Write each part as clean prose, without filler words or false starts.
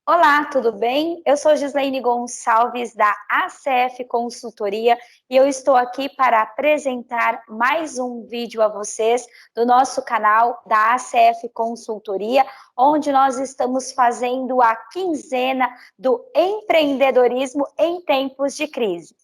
Olá, tudo bem? Eu sou Gislaine Gonçalves, da ACF Consultoria, e eu estou aqui para apresentar mais um vídeo a vocês do nosso canal da ACF Consultoria, onde nós estamos fazendo a quinzena do empreendedorismo em tempos de crise.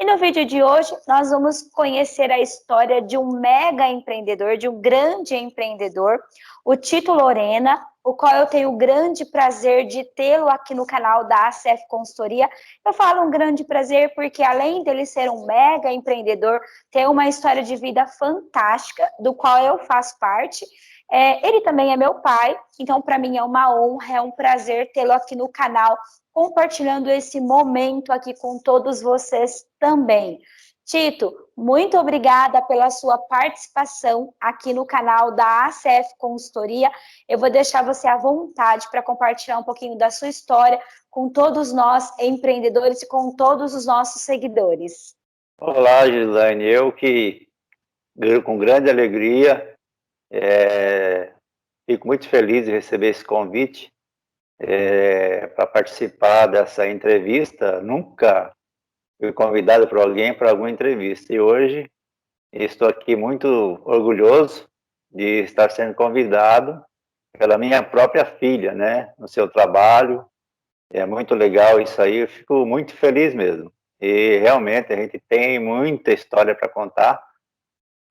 E no vídeo de hoje, nós vamos conhecer a história de um mega empreendedor, de um grande empreendedor, o Tito Lorena, o qual eu tenho o grande prazer de tê-lo aqui no canal da ACF Consultoria. Eu falo um grande prazer porque, além dele ser um mega empreendedor, tem uma história de vida fantástica, do qual eu faço parte. Ele também é meu pai, então para mim é uma honra, é um prazer tê-lo aqui no canal, compartilhando esse momento aqui com todos vocês também. Tito, muito obrigada pela sua participação aqui no canal da ACF Consultoria. Eu vou deixar você à vontade para compartilhar um pouquinho da sua história com todos nós empreendedores e com todos os nossos seguidores. Olá, Gislaine. Eu que, com grande alegria, fico muito feliz de receber esse convite para participar dessa entrevista. Nunca fui convidado por alguém para alguma entrevista e hoje estou aqui muito orgulhoso de estar sendo convidado pela minha própria filha, né, no seu trabalho. É muito legal isso aí, eu fico muito feliz mesmo. E realmente a gente tem muita história para contar.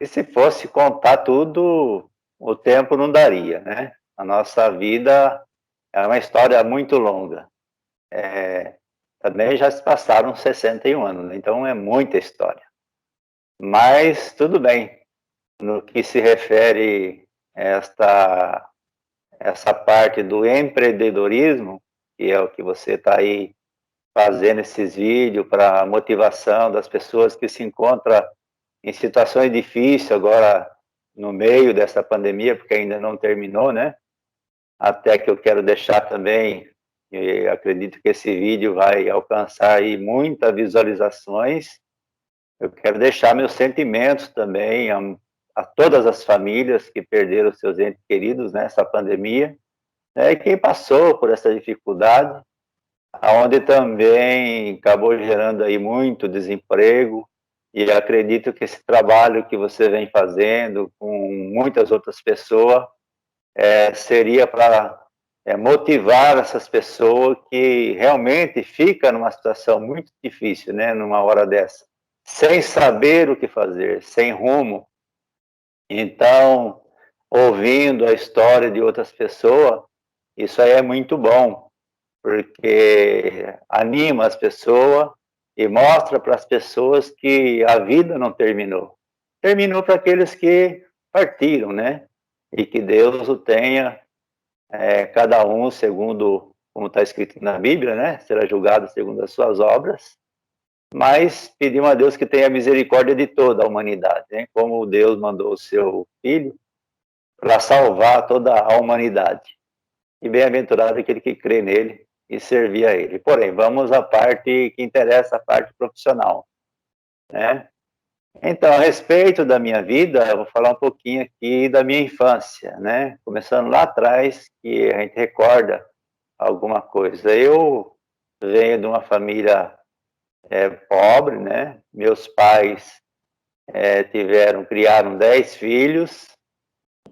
E se fosse contar tudo, o tempo não daria, né? A nossa vida é uma história muito longa. Também já se passaram 61 anos, né? Então é muita história. Mas tudo bem, no que se refere a essa parte do empreendedorismo, que é o que você está aí fazendo esses vídeos para motivação das pessoas que se encontram em situações difíceis agora no meio dessa pandemia, porque ainda não terminou, né? Até que eu quero deixar também, e acredito que esse vídeo vai alcançar aí muitas visualizações. Eu quero deixar meus sentimentos também a todas as famílias que perderam seus entes queridos nessa pandemia, né? E quem passou por essa dificuldade, aonde também acabou gerando aí muito desemprego, e acredito que esse trabalho que você vem fazendo com muitas outras pessoas seria para motivar essas pessoas que realmente ficam numa situação muito difícil, né, numa hora dessa, sem saber o que fazer, sem rumo. Então, ouvindo a história de outras pessoas, isso aí é muito bom, porque anima as pessoas e mostra para as pessoas que a vida não terminou. Terminou para aqueles que partiram, né? E que Deus o tenha, cada um segundo, como está escrito na Bíblia, né? Será julgado segundo as suas obras. Mas pedimos a Deus que tenha misericórdia de toda a humanidade, né? Como Deus mandou o seu Filho para salvar toda a humanidade. E bem-aventurado aquele que crê nele e servir a ele. Porém, vamos à parte que interessa, a parte profissional, né? Então, a respeito da minha vida, eu vou falar um pouquinho aqui da minha infância, né? Começando lá atrás, que a gente recorda alguma coisa. Eu venho de uma família pobre, né? Meus pais criaram 10 filhos,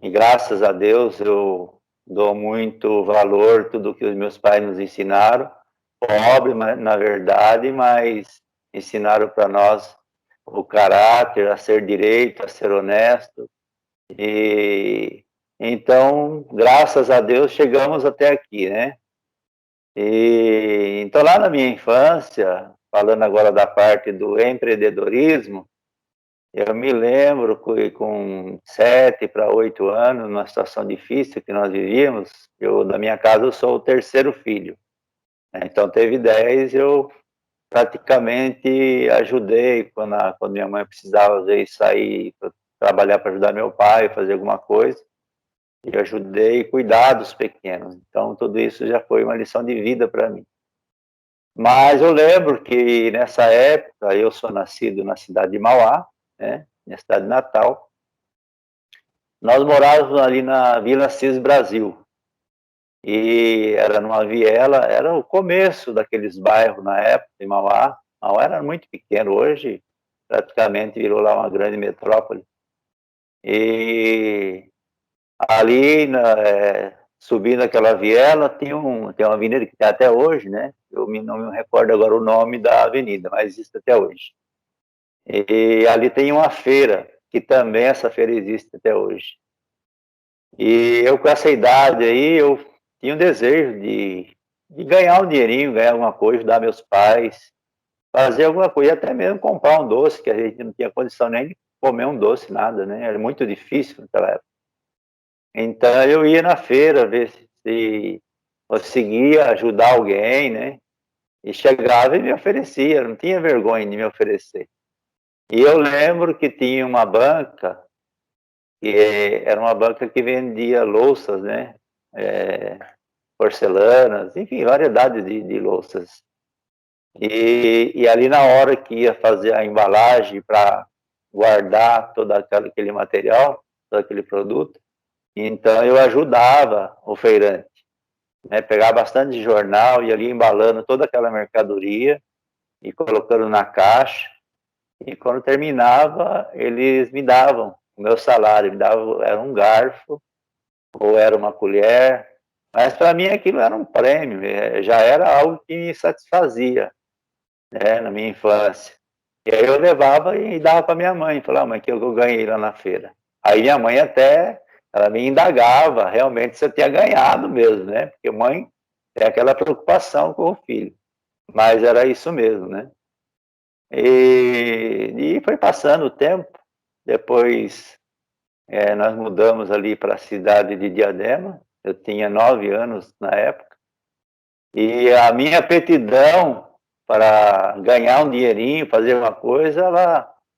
e graças a Deus eu dou muito valor a tudo que os meus pais nos ensinaram. Pobre, na verdade, mas ensinaram para nós o caráter, a ser direito, a ser honesto. E então, graças a Deus, chegamos até aqui, né? E então, lá na minha infância, falando agora da parte do empreendedorismo, eu me lembro que com 7 para 8 anos, numa situação difícil que nós vivíamos, da minha casa eu sou o terceiro filho, né? Então teve 10, eu praticamente ajudei quando minha mãe precisava, às vezes, sair para trabalhar para ajudar meu pai, fazer alguma coisa, e ajudei a cuidar dos pequenos. Então tudo isso já foi uma lição de vida para mim. Mas eu lembro que nessa época, eu sou nascido na cidade de Mauá, né, minha cidade natal. Nós morávamos ali na Vila Cis Brasil. e era numa viela, era o começo daqueles bairros na época de Mauá. Mauá era muito pequeno, hoje praticamente virou lá uma grande metrópole. E ali, subindo aquela viela, tem uma avenida que tem até hoje, né? Não me recordo agora o nome da avenida, mas existe até hoje. E ali tem uma feira, que também essa feira existe até hoje. E eu, com essa idade aí, eu tinha um desejo de ganhar um dinheirinho, ganhar alguma coisa, ajudar meus pais, fazer alguma coisa, até mesmo comprar um doce, que a gente não tinha condição nem de comer um doce, nada, né? Era muito difícil naquela época. Então eu ia na feira ver se conseguia ajudar alguém, né? E chegava e me oferecia, não tinha vergonha de me oferecer. E eu lembro que tinha uma banca, que era uma banca que vendia louças, né? É, porcelanas, enfim, variedade de louças. E ali na hora que ia fazer a embalagem para guardar todo aquele material, todo aquele produto, então eu ajudava o feirante, né? Pegava bastante jornal e ali embalando toda aquela mercadoria e colocando na caixa. E quando terminava, eles me davam o meu salário, me davam, era um garfo ou era uma colher, mas para mim aquilo era um prêmio, já era algo que me satisfazia, né, na minha infância. E aí eu levava e dava para minha mãe, falava, mãe, que eu ganhei lá na feira. Aí minha mãe até, ela me indagava, realmente você tinha ganhado mesmo, né? Porque mãe tem aquela preocupação com o filho, mas era isso mesmo, né? E foi passando o tempo, depois nós mudamos ali para a cidade de Diadema, eu tinha 9 anos na época, e a minha aptidão para ganhar um dinheirinho, fazer uma coisa,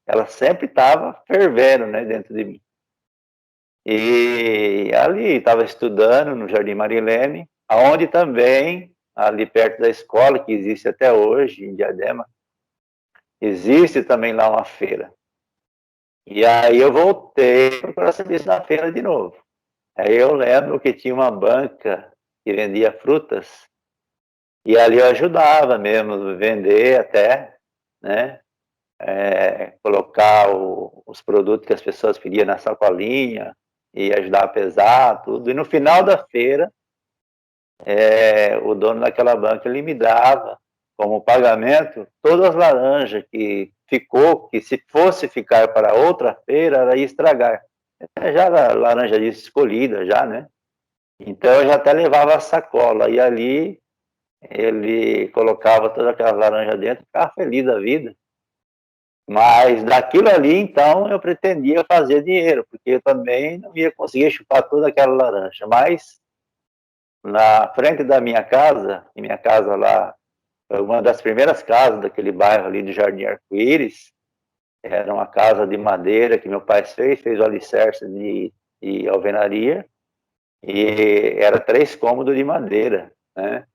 ela sempre estava fervendo, né, dentro de mim. E ali estava estudando no Jardim Marilene, aonde também, ali perto da escola, que existe até hoje, em Diadema, existe também lá uma feira. E aí eu voltei para procurar serviço na feira de novo. Aí eu lembro que tinha uma banca que vendia frutas, e ali eu ajudava mesmo a vender até, né? Colocar os produtos que as pessoas pediam na sacolinha e ajudar a pesar tudo. E no final da feira, o dono daquela banca ele me dava como pagamento todas as laranjas que ficou, que se fosse ficar para outra feira, ela ia estragar. Já era laranja escolhida já, né? Então eu já até levava a sacola e ali ele colocava todas aquelas laranjas dentro, ficava feliz da vida. Mas daquilo ali, então, eu pretendia fazer dinheiro, porque eu também não ia conseguir chupar toda aquela laranja. Mas na frente da minha casa, e minha casa lá, foi uma das primeiras casas daquele bairro ali do Jardim Arco-Íris, era uma casa de madeira que meu pai fez o alicerce de alvenaria, e era 3 cômodos de madeira, né?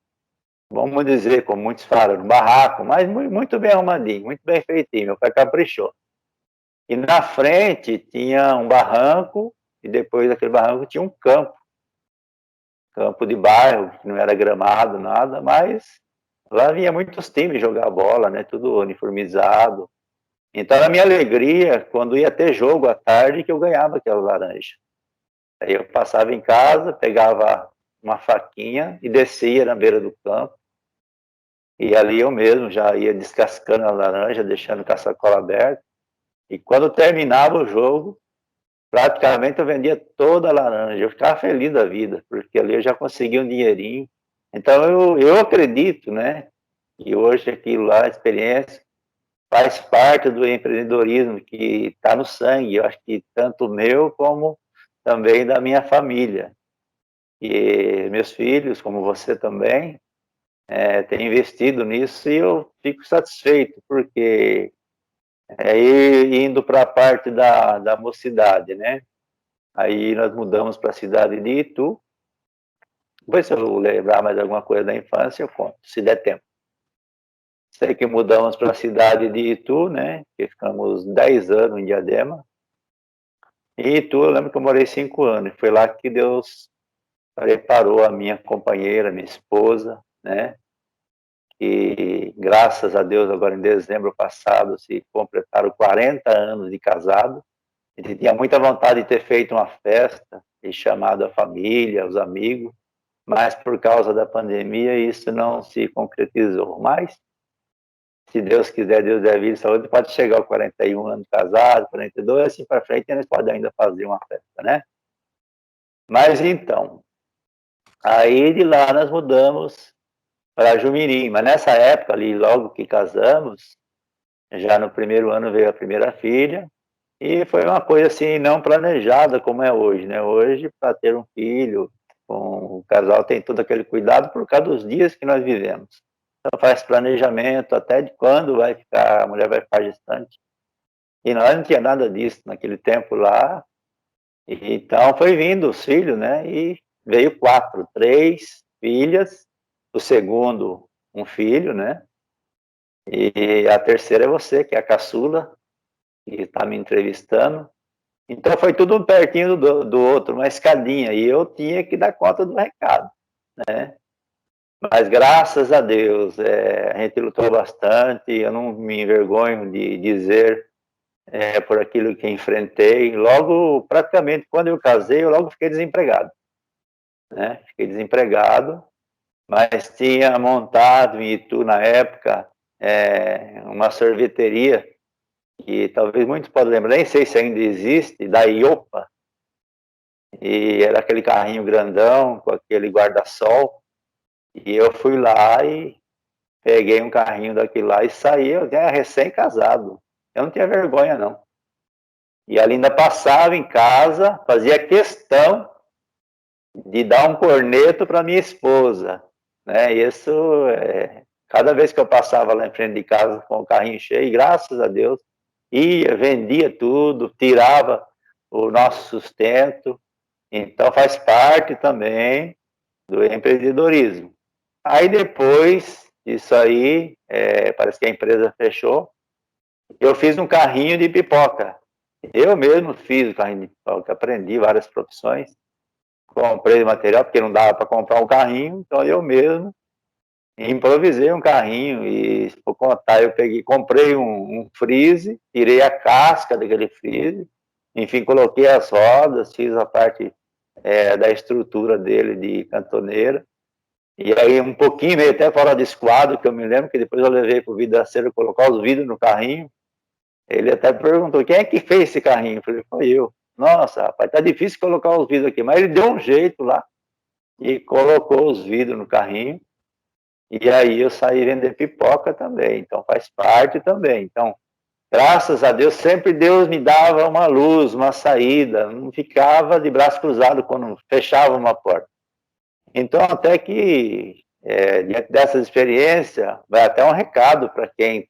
Vamos dizer, como muitos falam, um barraco, mas muito bem arrumadinho, muito bem feitinho, meu pai caprichou. E na frente tinha um barranco, e depois daquele barranco tinha um campo de bairro, que não era gramado, nada, mas lá vinha muitos times jogar bola, né, tudo uniformizado. Então a minha alegria, quando ia ter jogo à tarde, que eu ganhava aquela laranja. Aí eu passava em casa, pegava uma faquinha e descia na beira do campo, e ali eu mesmo já ia descascando a laranja, deixando com a sacola aberta, e quando terminava o jogo, praticamente eu vendia toda a laranja, eu ficava feliz da vida, porque ali eu já conseguia um dinheirinho. Então eu acredito, né, que hoje aquilo lá, a experiência, faz parte do empreendedorismo que está no sangue, eu acho que tanto meu como também da minha família. E meus filhos, como você também, têm investido nisso e eu fico satisfeito, porque indo para a parte da mocidade, né? Aí nós mudamos para a cidade de Itu. Depois, se eu lembrar mais alguma coisa da infância, eu conto, se der tempo. Sei que mudamos para a cidade de Itu, né? Que ficamos 10 anos em Diadema. E Itu, eu lembro que eu morei 5 anos. Foi lá que Deus preparou a minha companheira, minha esposa, né? E graças a Deus, agora em dezembro passado, se completaram 40 anos de casado. A gente tinha muita vontade de ter feito uma festa e chamado a família, os amigos, mas por causa da pandemia isso não se concretizou. Mas, se Deus quiser, Deus der vida e saúde, pode chegar aos 41 anos casado, 42, assim para frente, eles podem ainda fazer uma festa, né? Mas então, aí de lá nós mudamos para Jumirim, mas nessa época ali, logo que casamos, já no primeiro ano veio a primeira filha, e foi uma coisa assim, não planejada como é hoje, né? Hoje, para ter um filho, o casal tem todo aquele cuidado por causa dos dias que nós vivemos. Então faz planejamento até de quando vai ficar, a mulher vai ficar gestante. E nós não tinha nada disso naquele tempo lá. E, então foi vindo os filhos, né? E veio 4, 3 filhas, o segundo um filho, né? E a terceira é você, que é a caçula, que está me entrevistando. Então foi tudo um pertinho do outro, uma escadinha, e eu tinha que dar conta do recado, né? Mas graças a Deus, a gente lutou bastante, eu não me envergonho de dizer por aquilo que enfrentei. Logo, praticamente, quando eu casei, eu logo fiquei desempregado, né? Fiquei desempregado, mas tinha montado em Itu, na época, uma sorveteria, que talvez muitos podem lembrar, nem sei se ainda existe, da Iopa, e era aquele carrinho grandão, com aquele guarda-sol, e eu fui lá e peguei um carrinho daquele lá e saí, eu era recém-casado, eu não tinha vergonha não. E ela ainda passava em casa, fazia questão de dar um corneto para minha esposa, né? Isso, cada vez que eu passava lá em frente de casa com o carrinho cheio, graças a Deus, ia, vendia tudo, tirava o nosso sustento, então faz parte também do empreendedorismo. Aí depois disso aí, parece que a empresa fechou, eu fiz um carrinho de pipoca. Eu mesmo fiz o carrinho de pipoca, aprendi várias profissões, comprei material, porque não dava para comprar um carrinho, então eu mesmo improvisei um carrinho e, se for contar, eu comprei um freeze, tirei a casca daquele freeze, enfim, coloquei as rodas, fiz a parte da estrutura dele de cantoneira, e aí um pouquinho, meio até fora de esquadro, que eu me lembro, que depois eu levei para o vidraceiro colocar os vidros no carrinho, ele até perguntou, quem é que fez esse carrinho? Eu falei, foi eu. Nossa, rapaz, tá difícil colocar os vidros aqui, mas ele deu um jeito lá, e colocou os vidros no carrinho, e aí eu saí vender pipoca também, então faz parte também. Então, graças a Deus, sempre Deus me dava uma luz, uma saída, não ficava de braço cruzado quando fechava uma porta. Então, até que, diante dessa experiência, vai até um recado para quem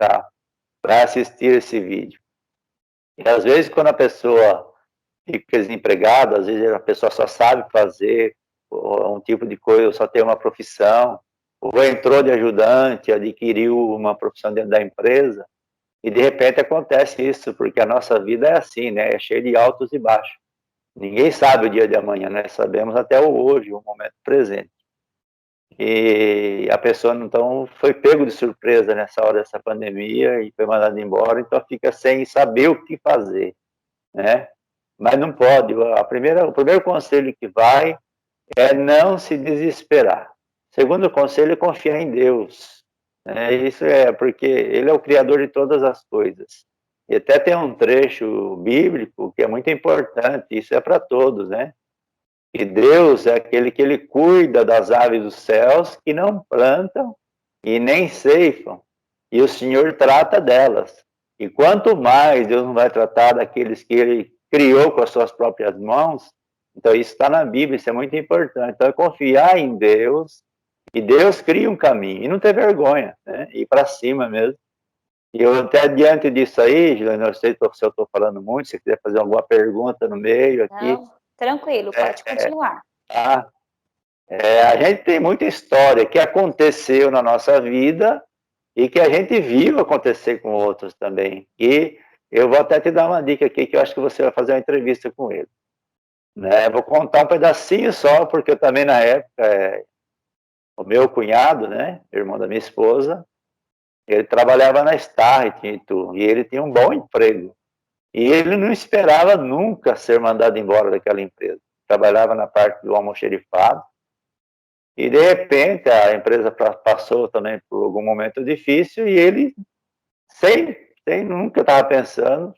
vai assistir esse vídeo. E às vezes, quando a pessoa fica desempregada, às vezes a pessoa só sabe fazer um tipo de coisa, só tem uma profissão, ou entrou de ajudante, adquiriu uma profissão dentro da empresa, e de repente acontece isso, porque a nossa vida é assim, né? É cheia de altos e baixos. Ninguém sabe o dia de amanhã, nós sabemos até o hoje, o momento presente. E a pessoa, então, foi pego de surpresa nessa hora dessa pandemia e foi mandada embora, então fica sem saber o que fazer, né? Mas não pode. O primeiro conselho que vai é não se desesperar. O segundo conselho é confiar em Deus. Isso porque Ele é o Criador de todas as coisas. E até tem um trecho bíblico que é muito importante, isso é para todos, né? Que Deus é aquele que Ele cuida das aves dos céus, que não plantam e nem ceifam, e o Senhor trata delas. E quanto mais Deus não vai tratar daqueles que Ele criou com as suas próprias mãos, então isso está na Bíblia, isso é muito importante. Então é confiar em Deus, e Deus cria um caminho, e não ter vergonha, né? Ir para cima mesmo. E eu até diante disso aí, Juliana, não sei se eu estou falando muito, se você quiser fazer alguma pergunta no meio aqui. Não, tranquilo, pode continuar. Tá? A gente tem muita história que aconteceu na nossa vida e que a gente viu acontecer com outros também. E eu vou até te dar uma dica aqui, que eu acho que você vai fazer uma entrevista com ele. né? Vou contar um pedacinho só, porque eu também na época, o meu cunhado, né, irmão da minha esposa, ele trabalhava na Starrett em Itu, e ele tinha um bom emprego. E ele não esperava nunca ser mandado embora daquela empresa. Trabalhava na parte do almoxerifado, e de repente a empresa passou também por algum momento difícil, e ele, sem nunca estava pensando,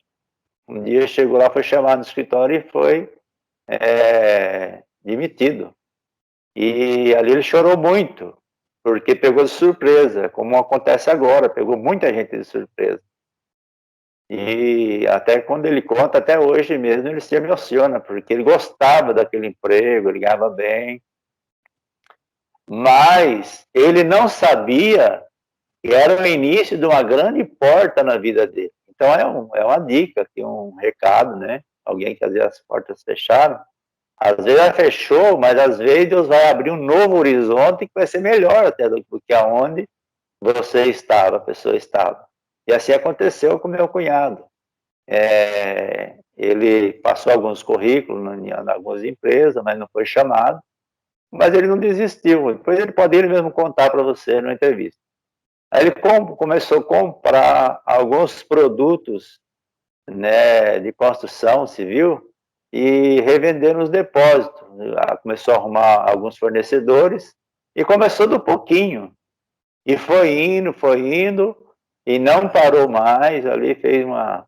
um dia chegou lá, foi chamado no escritório e foi demitido. E ali ele chorou muito, porque pegou de surpresa, como acontece agora, pegou muita gente de surpresa. E até quando ele conta, até hoje mesmo, ele se emociona, porque ele gostava daquele emprego, ele ganhava bem, mas ele não sabia que era o início de uma grande porta na vida dele. Então é uma dica, aqui, um recado, né? Alguém que às vezes as portas fecharam, às vezes ela fechou, mas às vezes Deus vai abrir um novo horizonte que vai ser melhor até do que aonde você estava, a pessoa estava. E assim aconteceu com meu cunhado. Ele passou alguns currículos em algumas empresas, mas não foi chamado. Mas ele não desistiu. Depois ele pode ele mesmo contar para você numa entrevista. Aí ele começou a comprar alguns produtos, né, de construção civil e revender nos depósitos. Começou a arrumar alguns fornecedores e começou do pouquinho. E foi indo, e não parou mais. Ali fez uma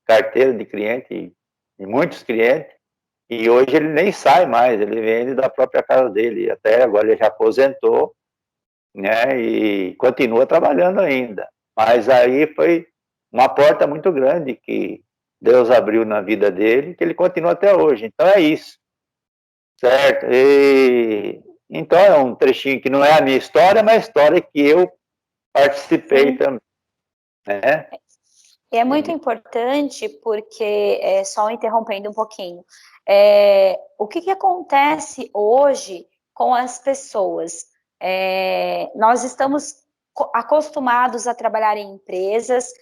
carteira de cliente, de muitos clientes, e hoje ele nem sai mais, ele vende da própria casa dele. Até agora ele já aposentou, né, e continua trabalhando ainda. Mas aí foi uma porta muito grande que Deus abriu na vida dele, que ele continua até hoje. Então é isso, certo? Então é um trechinho que não é a minha história, mas a história que eu participei Sim. também, né? E é muito importante porque, só interrompendo um pouquinho, o que acontece hoje com as pessoas? Nós estamos acostumados a trabalhar em empresas,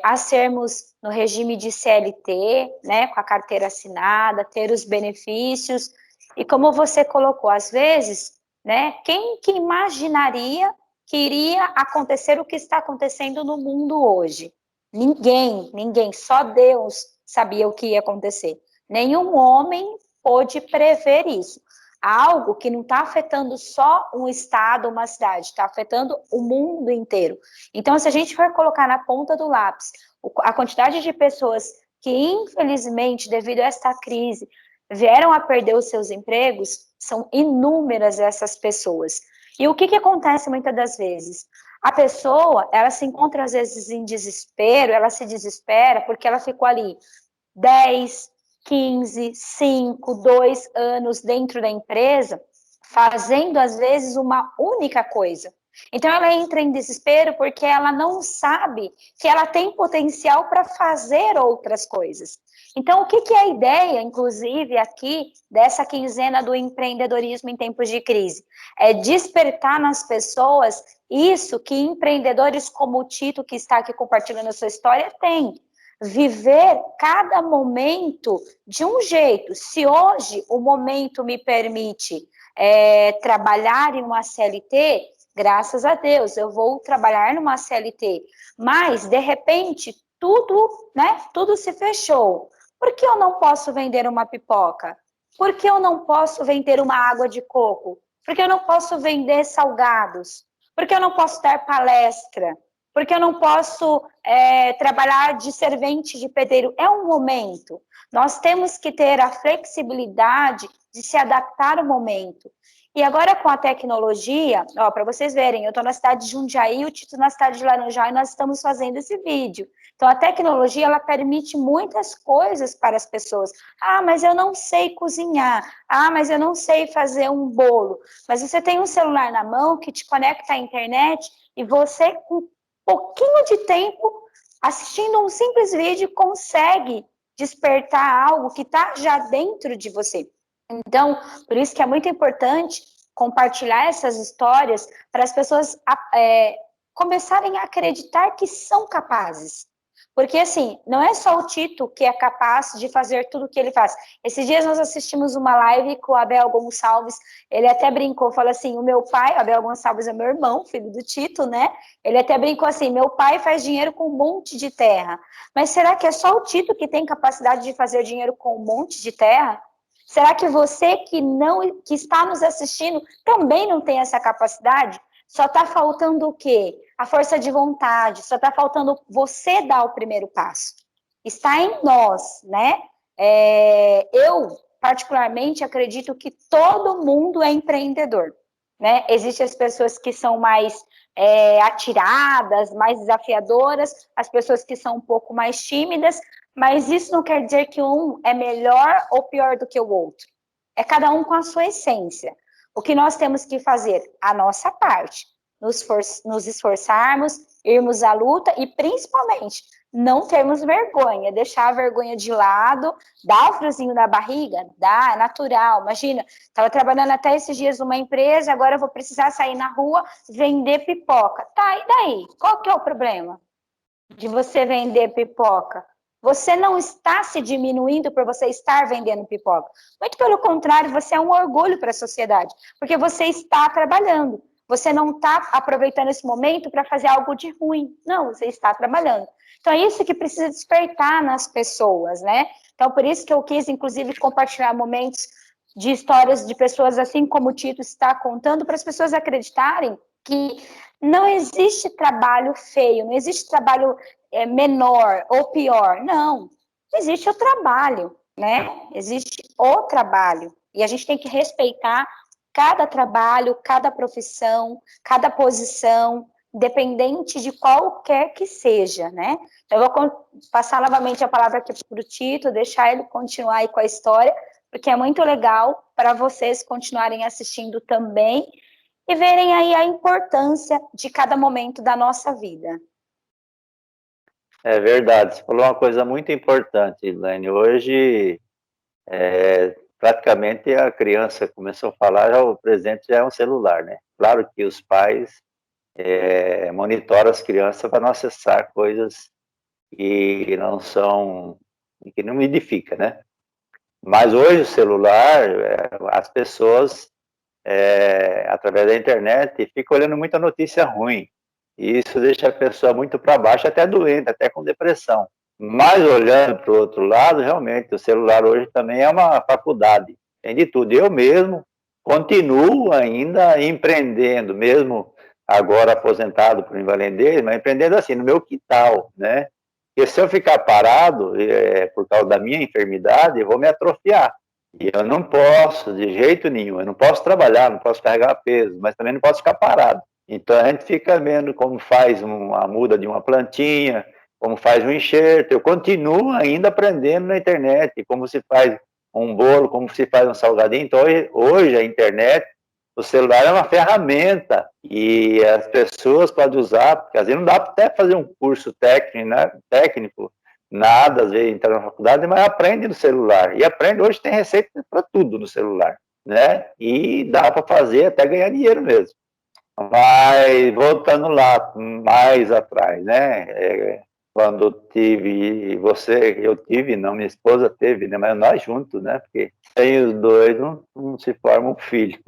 a sermos no regime de CLT, né, com a carteira assinada, ter os benefícios, e como você colocou, às vezes, né, quem que imaginaria que iria acontecer o que está acontecendo no mundo hoje? Ninguém, só Deus sabia o que ia acontecer. Nenhum homem pôde prever isso. Algo que não está afetando só um estado, uma cidade, está afetando o mundo inteiro. Então, se a gente for colocar na ponta do lápis a quantidade de pessoas que, infelizmente, devido a esta crise, vieram a perder os seus empregos, são inúmeras essas pessoas. E o que acontece muitas das vezes? A pessoa, ela se encontra às vezes em desespero, ela se desespera porque ela ficou ali 10, 15, 5, 2 anos dentro da empresa, fazendo às vezes uma única coisa. Então ela entra em desespero porque ela não sabe que ela tem potencial para fazer outras coisas. Então, o que é a ideia, inclusive, aqui dessa quinzena do empreendedorismo em tempos de crise? É despertar nas pessoas isso que empreendedores como o Tito, que está aqui compartilhando a sua história, têm. Viver cada momento de um jeito. Se hoje o momento me permite trabalhar em uma CLT, graças a Deus, eu vou trabalhar numa CLT. Mas, de repente, tudo se fechou. Por que eu não posso vender uma pipoca? Por que eu não posso vender uma água de coco? Por que eu não posso vender salgados? Por que eu não posso dar palestra? Por que eu não posso trabalhar de servente de pedreiro? É um momento. Nós temos que ter a flexibilidade de se adaptar ao momento. E agora com a tecnologia, para vocês verem, eu estou na cidade de Jundiaí, o Tito na cidade de Laranjal, e nós estamos fazendo esse vídeo. Então, a tecnologia, ela permite muitas coisas para as pessoas. Ah, mas eu não sei cozinhar. Ah, mas eu não sei fazer um bolo. Mas você tem um celular na mão que te conecta à internet e você, com pouquinho de tempo, assistindo um simples vídeo, consegue despertar algo que está já dentro de você. Então, por isso que é muito importante compartilhar essas histórias para as pessoas começarem a acreditar que são capazes. Porque, assim, não é só o Tito que é capaz de fazer tudo o que ele faz. Esses dias nós assistimos uma live com o Abel Gonçalves, ele até brincou, falou assim, o meu pai, Abel Gonçalves é meu irmão, filho do Tito, né? Ele até brincou assim, meu pai faz dinheiro com um monte de terra. Mas será que é só o Tito que tem capacidade de fazer dinheiro com um monte de terra? Será que você que está nos assistindo também não tem essa capacidade? Só está faltando o quê? A força de vontade, só está faltando você dar o primeiro passo. Está em nós, né? Eu, particularmente, acredito que todo mundo é empreendedor, né? Existem as pessoas que são mais atiradas, mais desafiadoras, as pessoas que são um pouco mais tímidas, mas isso não quer dizer que um é melhor ou pior do que o outro. É cada um com a sua essência. O que nós temos que fazer? A nossa parte. Nos esforçarmos, irmos à luta e, principalmente, não termos vergonha, deixar a vergonha de lado, dá o friozinho na barriga, dá, é natural. Imagina, estava trabalhando até esses dias numa empresa, agora eu vou precisar sair na rua vender pipoca. Tá, e daí? Qual que é o problema de você vender pipoca? Você não está se diminuindo por você estar vendendo pipoca. Muito pelo contrário, você é um orgulho para a sociedade, porque você está trabalhando. Você não está aproveitando esse momento para fazer algo de ruim. Não, você está trabalhando. Então, é isso que precisa despertar nas pessoas, né? Então, por isso que eu quis, inclusive, compartilhar momentos de histórias de pessoas assim como o Tito está contando, para as pessoas acreditarem que não existe trabalho feio, não existe trabalho menor ou pior. Não, existe o trabalho, né? Existe o trabalho. E a gente tem que respeitar cada trabalho, cada profissão, cada posição, independente de qualquer que seja, né? Então, eu vou passar novamente a palavra aqui para o Tito, deixar ele continuar aí com a história, porque é muito legal para vocês continuarem assistindo também e verem aí a importância de cada momento da nossa vida. É verdade, você falou uma coisa muito importante, Elaine. Hoje, praticamente a criança começou a falar, já o presente já é um celular, né? Claro que os pais monitoram as crianças para não acessar coisas que não são, que não edifica, né? Mas hoje o celular, as pessoas, através da internet, ficam olhando muita notícia ruim. E isso deixa a pessoa muito para baixo, até doente, até com depressão. Mas olhando para o outro lado, realmente, o celular hoje também é uma faculdade. Tem de tudo. Eu mesmo continuo ainda empreendendo, mesmo agora aposentado por invalidez, mas empreendendo assim, no meu quintal, né? Porque se eu ficar parado, por causa da minha enfermidade, eu vou me atrofiar. E eu não posso, de jeito nenhum, eu não posso trabalhar, não posso carregar peso, mas também não posso ficar parado. Então a gente fica vendo como faz a muda de uma plantinha, como faz um enxerto. Eu continuo ainda aprendendo na internet, como se faz um bolo, como se faz um salgadinho. Então hoje a internet, o celular é uma ferramenta e as pessoas podem usar, porque às vezes não dá até fazer um curso técnico, né? Nada, às vezes entra na faculdade, mas aprende no celular. E aprende, hoje tem receita para tudo no celular, né? E dá para fazer até ganhar dinheiro mesmo. Mas voltando lá, mais atrás, né? Quando eu tive, não, minha esposa teve, né? Mas nós juntos, né? Porque sem os dois não se forma um filho.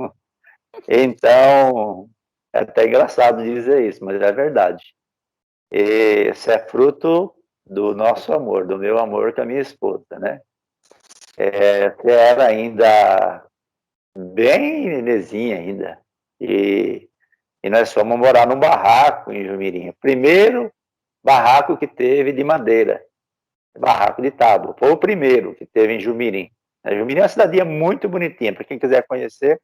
Então, é até engraçado dizer isso, mas é verdade. Esse é fruto do nosso amor, do meu amor com a minha esposa, né? Você era ainda bem nenezinha ainda, e nós fomos morar num barraco em Jumirim. Primeiro barraco que teve de madeira, barraco de tábua. Foi o primeiro que teve em Jumirim. Jumirim é uma cidadinha muito bonitinha, para quem quiser conhecer,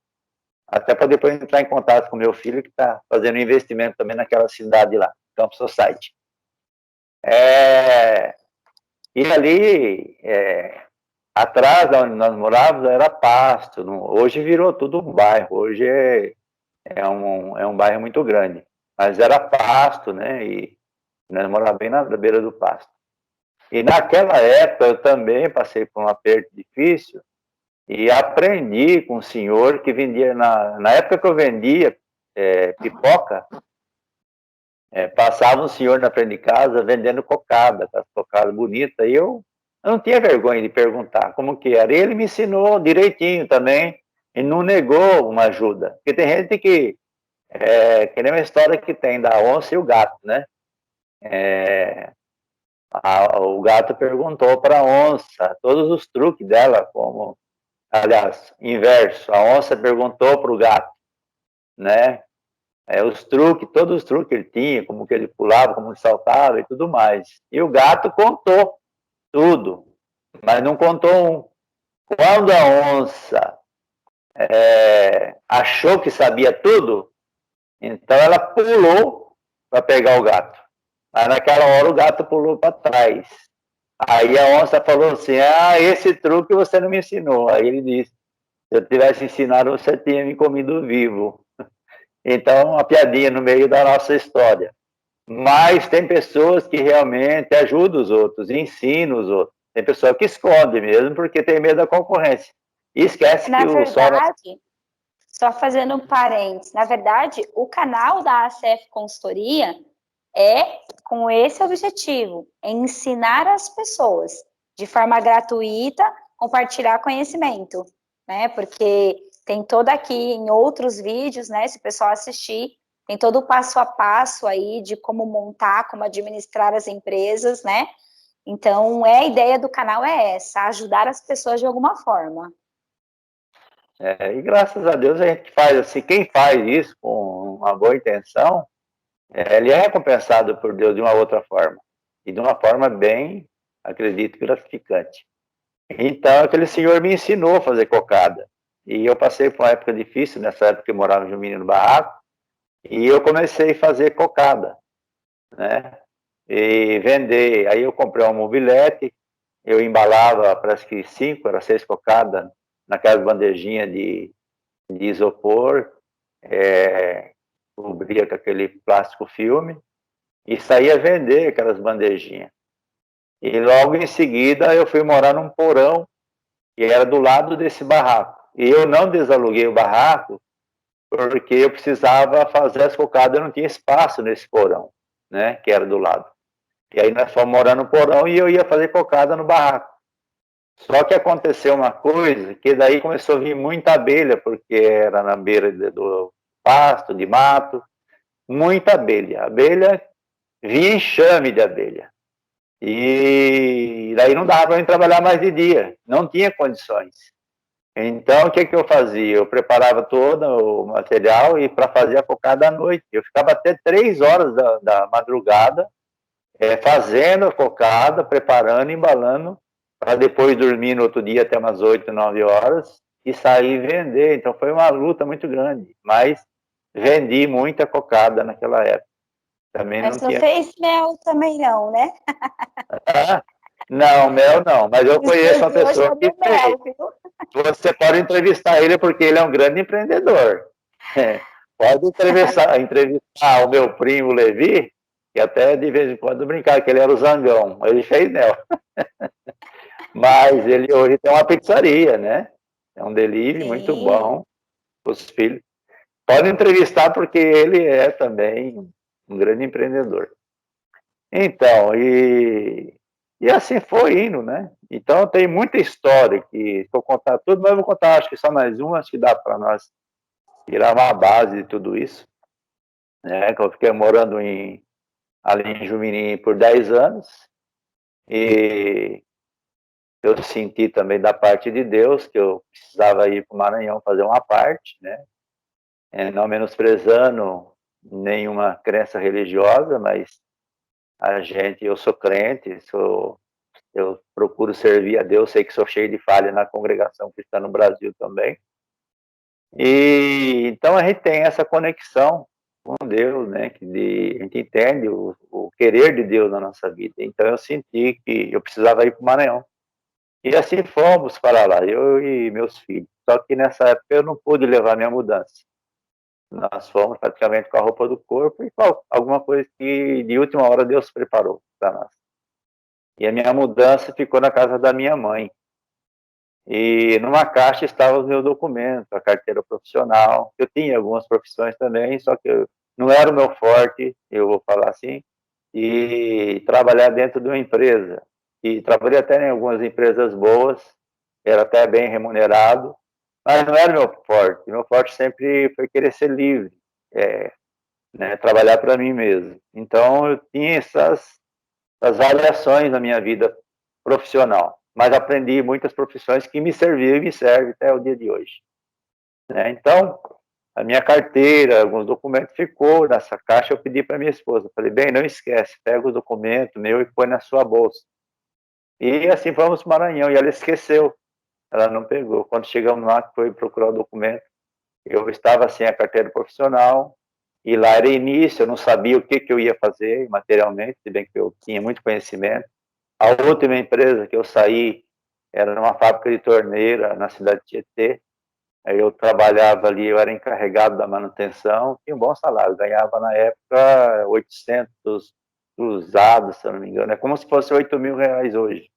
até para depois entrar em contato com meu filho, que está fazendo um investimento também naquela cidade lá, Campos Society. E ali, atrás de onde nós morávamos, era pasto. Hoje virou tudo um bairro. Hoje é um bairro muito grande. Mas era pasto, né? E nós morávamos bem na beira do pasto. E naquela época eu também passei por um aperto difícil e aprendi com um senhor que vendia, na época que eu vendia pipoca, passava um senhor na frente de casa vendendo cocada, aquelas cocadas bonitas, e eu não tinha vergonha de perguntar como que era. E ele me ensinou direitinho também, e não negou uma ajuda. Porque tem gente que nem uma história que tem da onça e o gato, né? O gato perguntou para a onça todos os truques dela, como, aliás, inverso, a onça perguntou para o gato, né? Os truques, todos os truques que ele tinha, como que ele pulava, como ele saltava e tudo mais. E o gato contou tudo, mas não contou um. Quando a onça achou que sabia tudo, então ela pulou para pegar o gato. Mas naquela hora o gato pulou para trás. Aí a onça falou assim: ah, esse truque você não me ensinou. Aí ele disse: se eu tivesse ensinado, você tinha me comido vivo. Então, uma piadinha no meio da nossa história. Mas tem pessoas que realmente ajudam os outros, ensinam os outros. Tem pessoa que esconde mesmo porque tem medo da concorrência. E esquece Na que o sol... verdade, só fazendo um parênteses, na verdade, o canal da ACF Consultoria é com esse objetivo, é ensinar as pessoas de forma gratuita, compartilhar conhecimento, né? Porque tem todo aqui em outros vídeos, né? Se o pessoal assistir, tem todo o passo a passo aí de como montar, como administrar as empresas, né? Então, a ideia do canal é essa, ajudar as pessoas de alguma forma. E graças a Deus a gente faz assim, quem faz isso com uma boa intenção, ele é recompensado por Deus de uma outra forma. E de uma forma bem, acredito, gratificante. Então, aquele senhor me ensinou a fazer cocada. E eu passei por uma época difícil, nessa época eu morava em Jumirim no Barraco, e eu comecei a fazer cocada, né? E vender. Aí eu comprei uma mobilete, eu embalava, parece que 5, era 6 cocadas, naquelas bandejinhas de isopor, cobria com aquele plástico filme, e saía vender aquelas bandejinhas. E logo em seguida eu fui morar num porão, que era do lado desse barraco. E eu não desaluguei o barraco, porque eu precisava fazer as cocadas, eu não tinha espaço nesse porão, né, que era do lado. E aí nós fomos morar no porão e eu ia fazer cocada no barraco. Só que aconteceu uma coisa, que daí começou a vir muita abelha, porque era na beira do pasto, de mato, muita abelha. Abelha, vinha enxame de abelha. E daí não dava para eu trabalhar mais de dia, não tinha condições. Então, o que eu fazia? Eu preparava todo o material e para fazer a cocada à noite. Eu ficava até 3 horas da madrugada fazendo a cocada, preparando, embalando, para depois dormir no outro dia até umas 8, 9 horas e sair e vender. Então, foi uma luta muito grande, mas vendi muita cocada naquela época. Também não Mas não tinha... fez mel também não, né? Ah, não, mel não, mas eu Os conheço dias uma de hoje pessoa é que do fez. mel, viu? Você pode entrevistar ele porque ele é um grande empreendedor. Pode entrevistar o meu primo Levi, que até de vez em quando brincar que ele era o zangão. Ele fez mel. Mas ele hoje tem uma pizzaria, né? É um delivery muito Sim. bom. Os filhos. Pode entrevistar porque ele é também um grande empreendedor. Então, e assim foi indo, né? Então tem muita história que, se eu contar tudo, mas eu vou contar, acho que só mais uma, acho que dá para nós tirar uma base de tudo isso, né? Que eu fiquei morando ali em Jumirim por 10 anos, e eu senti também da parte de Deus que eu precisava ir para o Maranhão fazer uma parte, né? Não menosprezando nenhuma crença religiosa, mas eu sou crente, eu procuro servir a Deus, sei que sou cheio de falha na congregação cristã no Brasil também. E então a gente tem essa conexão com Deus, né? A gente entende o querer de Deus na nossa vida. Então eu senti que eu precisava ir para o Maranhão. E assim fomos para lá, eu e meus filhos. Só que nessa época eu não pude levar minha mudança. Nós fomos praticamente com a roupa do corpo e com alguma coisa que de última hora Deus preparou para nós. E a minha mudança ficou na casa da minha mãe. E numa caixa estavam os meus documentos, a carteira profissional. Eu tinha algumas profissões também, só que não era o meu forte, eu vou falar assim, e trabalhar dentro de uma empresa. E trabalhei até em algumas empresas boas, era até bem remunerado, mas não era meu forte. Meu forte sempre foi querer ser livre, né, trabalhar para mim mesmo. Então, eu tinha essas variações na minha vida profissional, mas aprendi muitas profissões que me serviram e me servem até o dia de hoje, né? Então, a minha carteira, alguns documentos ficou nessa caixa, eu pedi para minha esposa, falei, bem, não esquece, pega o documento meu e põe na sua bolsa. E assim fomos para o Maranhão, e ela esqueceu, ela não pegou. Quando chegamos lá, que foi procurar o documento, eu estava sem a carteira profissional, e lá era início, eu não sabia o que eu ia fazer materialmente, se bem que eu tinha muito conhecimento. A última empresa que eu saí era numa fábrica de torneira na cidade de Tietê. Aí eu trabalhava ali, eu era encarregado da manutenção, tinha um bom salário, ganhava na época 800 cruzados, se eu não me engano, é como se fosse 8.000 reais hoje.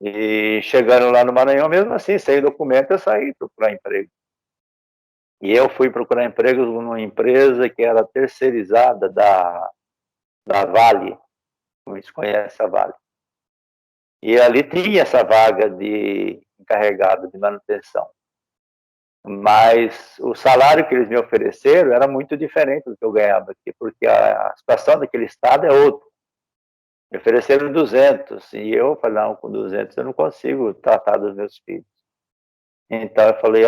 E chegando lá no Maranhão, mesmo assim, sem documento, eu saí procurar emprego. E eu fui procurar emprego numa empresa que era terceirizada da Vale, como se conhece a Vale. E ali tinha essa vaga de encarregado de manutenção. Mas o salário que eles me ofereceram era muito diferente do que eu ganhava aqui, porque a situação daquele estado é outra. Me ofereceram 200, e eu falei, não, com 200 eu não consigo tratar dos meus filhos. Então eu falei,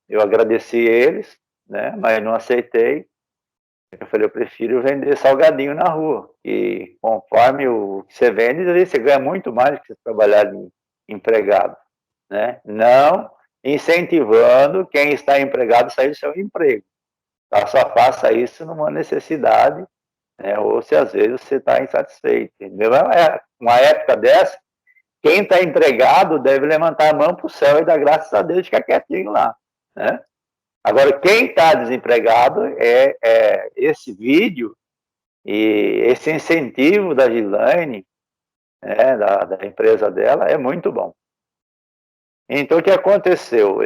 eu agradeci eles, né, mas não aceitei. Eu falei, eu prefiro vender salgadinho na rua, e conforme o que você vende, você ganha muito mais do que você trabalhar de empregado, né? Não incentivando quem está empregado a sair do seu emprego. Tá? Só faça isso numa necessidade, né? Ou se às vezes você está insatisfeito. Entendeu? Uma época dessa, quem está empregado deve levantar a mão para o céu e dar graças a Deus de ficar quietinho lá, né? Agora, quem está desempregado, esse vídeo e esse incentivo da Gislaine, né, da empresa dela, é muito bom. Então, o que aconteceu?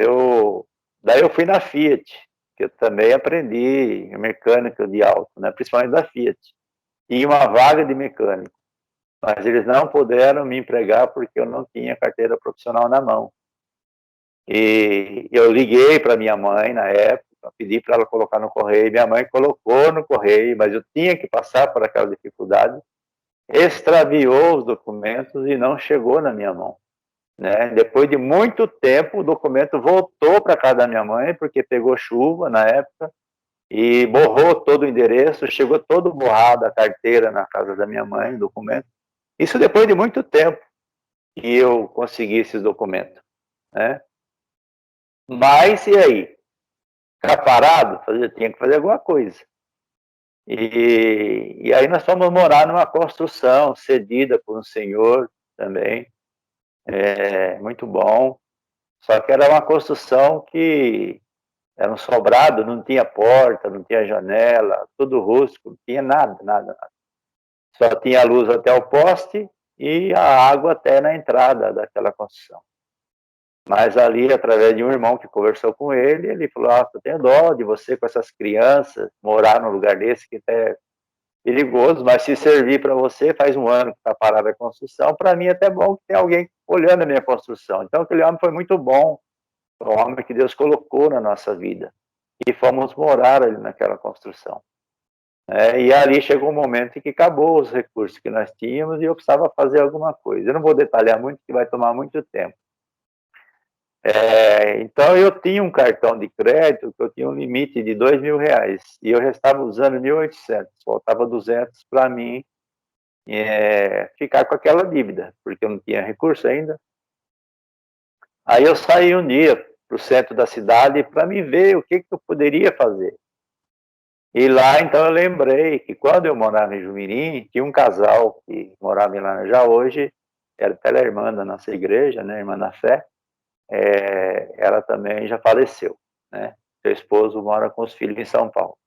Daí eu fui na Fiat, que eu também aprendi mecânica de auto, né, principalmente da Fiat. Tinha uma vaga de mecânico, mas eles não puderam me empregar porque eu não tinha carteira profissional na mão. E eu liguei para minha mãe na época, pedi para ela colocar no correio, minha mãe colocou no correio, mas eu tinha que passar por aquela dificuldade, extraviou os documentos e não chegou na minha mão, né? Depois de muito tempo, o documento voltou para casa da minha mãe, porque pegou chuva na época, e borrou todo o endereço, chegou todo borrado a carteira na casa da minha mãe, o documento. Isso depois de muito tempo que eu consegui esses documentos, né? Mas, e aí? Ficar parado? Tinha que fazer alguma coisa. E aí nós fomos morar numa construção cedida por um senhor também, muito bom, só que era uma construção que era um sobrado, não tinha porta, não tinha janela, tudo rústico, não tinha nada, nada, nada. Só tinha luz até o poste e a água até na entrada daquela construção. Mas ali, através de um irmão que conversou com ele, ele falou, eu tenho dó de você com essas crianças, morar num lugar desse que é perigoso, mas se servir para você, faz um ano que está parada a construção, para mim é até bom que tem alguém olhando a minha construção. Então aquele homem foi muito bom, foi um homem que Deus colocou na nossa vida, e fomos morar ali naquela construção. E ali chegou um momento em que acabou os recursos que nós tínhamos e eu precisava fazer alguma coisa. Eu não vou detalhar muito, que vai tomar muito tempo. Então eu tinha um cartão de crédito que eu tinha um limite de R$2.000 e eu já estava usando 1.800, faltava 200 para mim ficar com aquela dívida, porque eu não tinha recurso ainda. Aí eu saí um dia para o centro da cidade para me ver o que eu poderia fazer. E lá então eu lembrei que quando eu morava em Jumirim, tinha um casal que morava em Laranjal hoje, era pela irmã da nossa igreja, né, irmã da fé. Ela também já faleceu, né? Seu esposo mora com os filhos em São Paulo.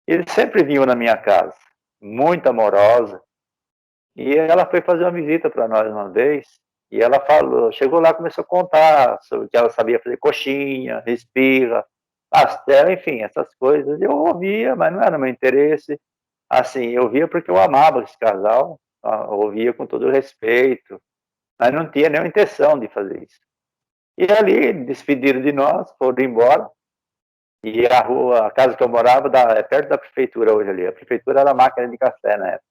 Eles sempre vinham na minha casa, muito amorosa, e ela foi fazer uma visita para nós uma vez, e ela falou, chegou lá, começou a contar sobre que ela sabia fazer coxinha, espirra, pastel, enfim, essas coisas. Eu ouvia, mas não era meu interesse. Assim, eu via porque eu amava esse casal, eu ouvia com todo respeito, mas não tinha nenhuma intenção de fazer isso. E ali, despediram de nós, foram embora, e a rua, a casa que eu morava, é perto da prefeitura hoje ali. A prefeitura era máquina de café na época.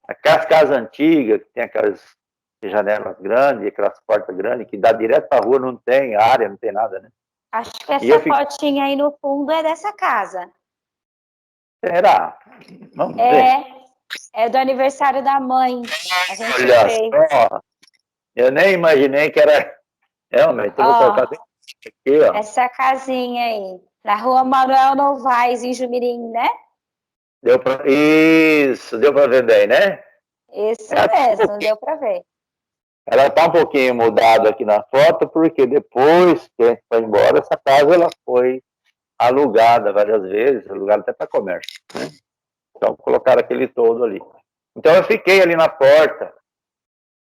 Aquelas casas antigas, que tem aquelas janelas grandes, aquelas portas grandes, que dá direto para a rua, não tem área, não tem nada, né? Acho que E eu essa fiquei, fotinha aí no fundo é dessa casa. será? Vamos ver. É do aniversário da mãe. A gente Olha fez. só, eu nem imaginei que era. Realmente, eu vou colocar bem Ó, aqui, ó. essa casinha aí. Na rua Manuel Novaes, em Jumirim, né? Isso, deu para ver bem, né? Isso mesmo, deu para ver. Ela está um pouquinho mudada aqui na foto, porque depois que a gente foi embora, essa casa ela foi alugada várias vezes, alugada até para comércio, né? Então colocaram aquele todo ali. Então eu fiquei ali na porta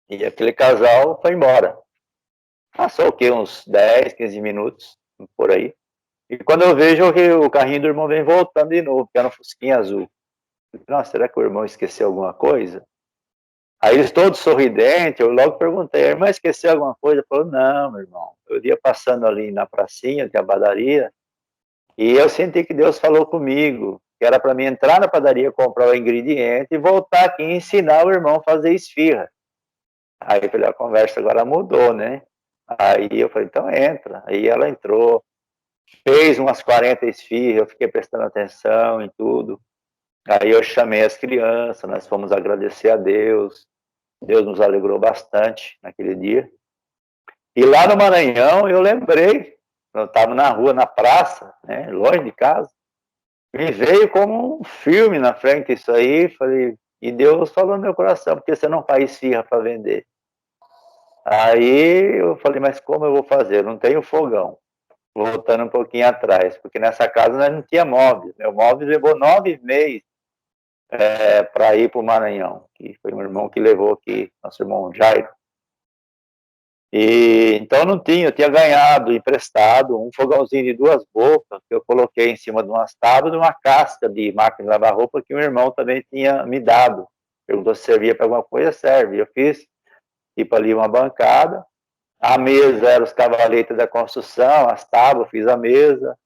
e aquele casal foi embora. Passou o quê? Uns 10, 15 minutos, por aí. E quando eu vejo que o carrinho do irmão vem voltando de novo, que era um fusquinha azul. Nossa, será que o irmão esqueceu alguma coisa? Aí eles todos sorridentes, eu logo perguntei, a irmã esqueceu alguma coisa? Ele falou, não, meu irmão, eu ia passando ali na pracinha, que é a padaria, e eu senti que Deus falou comigo, que era para mim entrar na padaria, comprar o ingrediente e voltar aqui e ensinar o irmão a fazer esfirra. Aí eu falei, a conversa agora mudou, né? Aí eu falei, então entra. Aí ela entrou, fez umas 40 esfirras, eu fiquei prestando atenção em tudo. Aí eu chamei as crianças, nós fomos agradecer a Deus. Deus nos alegrou bastante naquele dia. E lá no Maranhão, eu lembrei, eu estava na rua, na praça, né, longe de casa, me veio como um filme na frente isso aí, falei, e Deus falou no meu coração, porque você não faz esfirra para vender? Aí eu falei, mas como eu vou fazer? Eu não tenho fogão. Voltando um pouquinho atrás, porque nessa casa nós não tinha móveis. Meu móvel levou 9 meses para ir para o Maranhão, que foi um irmão que levou aqui, nosso irmão Jairo. E então não tinha, eu tinha ganhado emprestado um fogãozinho de 2 bocas que eu coloquei em cima de umas tábuas de uma casca de máquina de lavar roupa que um irmão também tinha me dado. Perguntou se servia para alguma coisa, serve. Eu fiz tipo ali uma bancada, a mesa era os cavaletes da construção, as tábuas, fiz a mesa,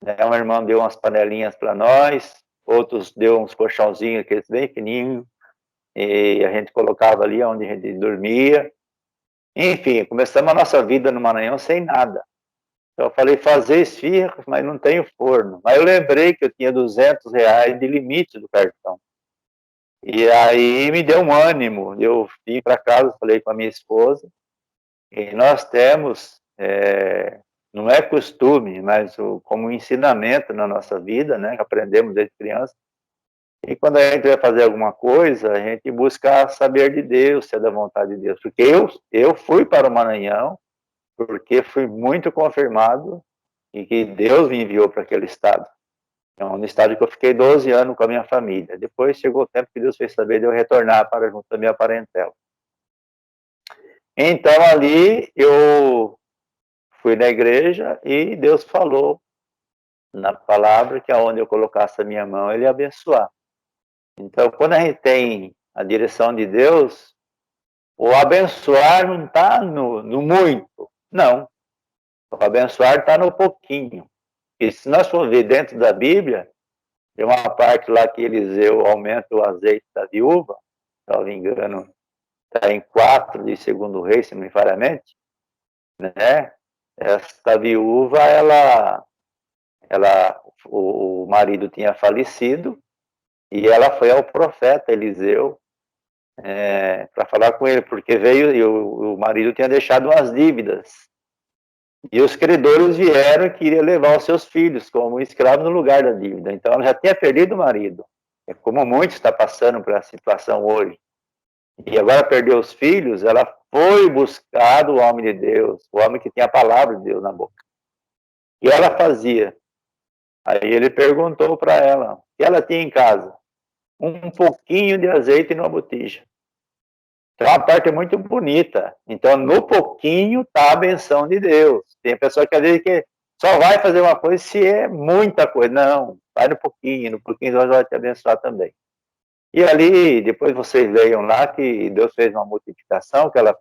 né? Uma irmã deu umas panelinhas para nós, outros deu uns colchãozinhos, aqueles bem fininhos, e a gente colocava ali onde a gente dormia. Enfim, começamos a nossa vida no Maranhão sem nada. Então, eu falei, fazer esfirra, mas não tenho forno. Mas eu lembrei que eu tinha R$ 200 de limite do cartão. E aí me deu um ânimo. Eu vim para casa, falei com a minha esposa, e nós temos, não é costume, mas como um ensinamento na nossa vida, né, que aprendemos desde criança. E quando a gente vai fazer alguma coisa, a gente busca saber de Deus, se é da vontade de Deus. Porque eu fui para o Maranhão, porque fui muito confirmado e que Deus me enviou para aquele estado. É um estado que eu fiquei 12 anos com a minha família. Depois chegou o tempo que Deus fez saber de eu retornar para junto da minha parentela. Então ali eu fui na igreja e Deus falou na palavra que aonde eu colocasse a minha mão, Ele ia abençoar. Então quando a gente tem a direção de Deus, o abençoar não está no muito, não. O abençoar está no pouquinho. E se nós for ver dentro da Bíblia, tem uma parte lá que Eliseu aumenta o azeite da viúva, se não me engano, está em 4 de 2 Reis, se não me falha a mente, né? Esta viúva, o marido tinha falecido e ela foi ao profeta Eliseu para falar com ele, porque veio e o marido tinha deixado umas dívidas. E os credores vieram e queriam levar os seus filhos como escravos no lugar da dívida. Então ela já tinha perdido o marido. É como muitos estão passando por essa situação hoje. E agora perdeu os filhos, ela foi buscar o homem de Deus, o homem que tinha a palavra de Deus na boca. E ela fazia. Aí ele perguntou para ela, o que ela tinha em casa? Um pouquinho de azeite numa botija. Então, a parte é muito bonita. Então, no pouquinho está a benção de Deus. Tem pessoa que às vezes só vai fazer uma coisa se é muita coisa. Não, vai no pouquinho Deus vai te abençoar também. E ali, depois vocês leiam lá que Deus fez uma multiplicação, que ela,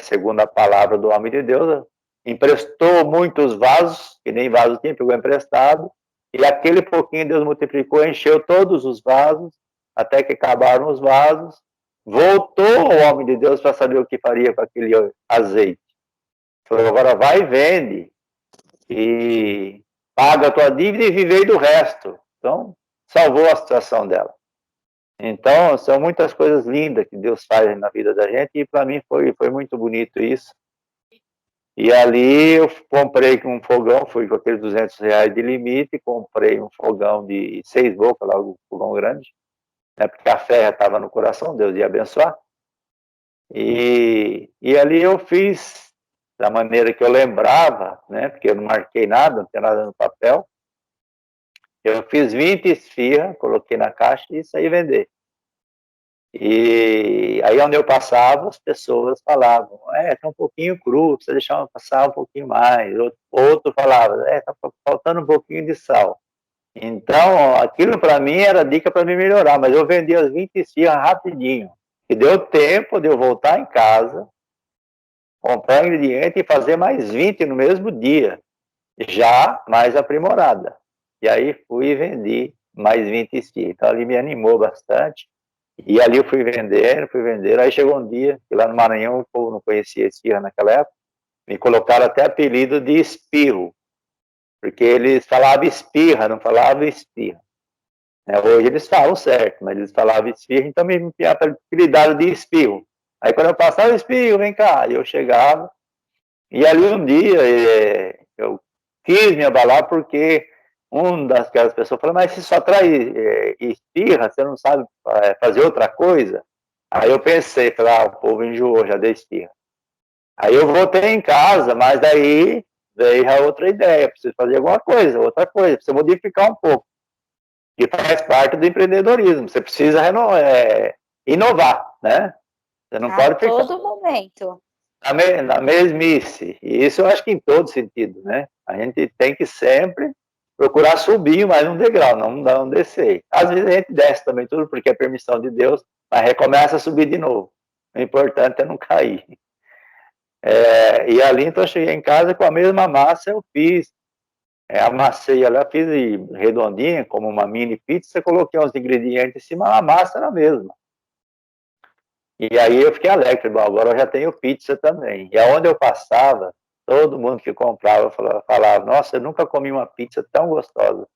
segundo a palavra do homem de Deus, emprestou muitos vasos, que nem vaso tinha, pegou emprestado, e aquele pouquinho Deus multiplicou, encheu todos os vasos, até que acabaram os vasos, voltou o homem de Deus para saber o que faria com aquele azeite. Falou, agora vai e vende, e paga a tua dívida e vivei do resto. Então, salvou a situação dela. Então, são muitas coisas lindas que Deus faz na vida da gente, e para mim foi muito bonito isso. E ali eu comprei um fogão, fui com aqueles R$ 200 de limite, comprei um fogão de 6 bocas, lá, um fogão grande, né, porque a fé estava no coração, Deus ia abençoar. E ali eu fiz da maneira que eu lembrava, né, porque eu não marquei nada, não tinha nada no papel. Eu fiz 20 esfirras, coloquei na caixa e saí vender. E aí onde eu passava, as pessoas falavam, tá um pouquinho cru, precisa deixar passar um pouquinho mais. Outro falava, tá faltando um pouquinho de sal. Então, aquilo para mim era dica para me melhorar, mas eu vendi as 20 esfirras rapidinho. E deu tempo de eu voltar em casa, comprar ingrediente e fazer mais 20 no mesmo dia, já mais aprimorada. E aí fui e vendi mais 20 esfirras. Então ali me animou bastante. E ali eu fui vender, aí chegou um dia, que lá no Maranhão o povo não conhecia esfirra naquela época, me colocaram até apelido de espirro, porque eles falavam espirra, não falavam espirra. Hoje eles falam certo, mas eles falavam espirra, então me apelidaram de espirro. Aí quando eu passava, espirro, vem cá, e eu chegava, e ali um dia eu quis me abalar porque daquelas pessoas falou, mas você só traz espirra, você não sabe fazer outra coisa? Aí eu pensei, falei, o povo enjoou já da espirra. Aí eu voltei em casa, mas daí veio a outra ideia, preciso fazer alguma coisa, outra coisa, preciso modificar um pouco. E faz parte do empreendedorismo, você precisa inovar, né? Você não pode ficar... A todo momento. Na mesmice, e isso eu acho que em todo sentido, né? A gente tem que sempre procurar subir mais um degrau, não descer. Às vezes a gente desce também tudo porque é permissão de Deus, mas recomeça a subir de novo. O importante é não cair. E ali então eu cheguei em casa com a mesma massa, eu fiz, amassei ela, fiz redondinha, como uma mini pizza, coloquei uns ingredientes em cima, a massa era a mesma. E aí eu fiquei alegre, bom, agora eu já tenho pizza também. E aonde eu passava, todo mundo que comprava falava, nossa, eu nunca comi uma pizza tão gostosa.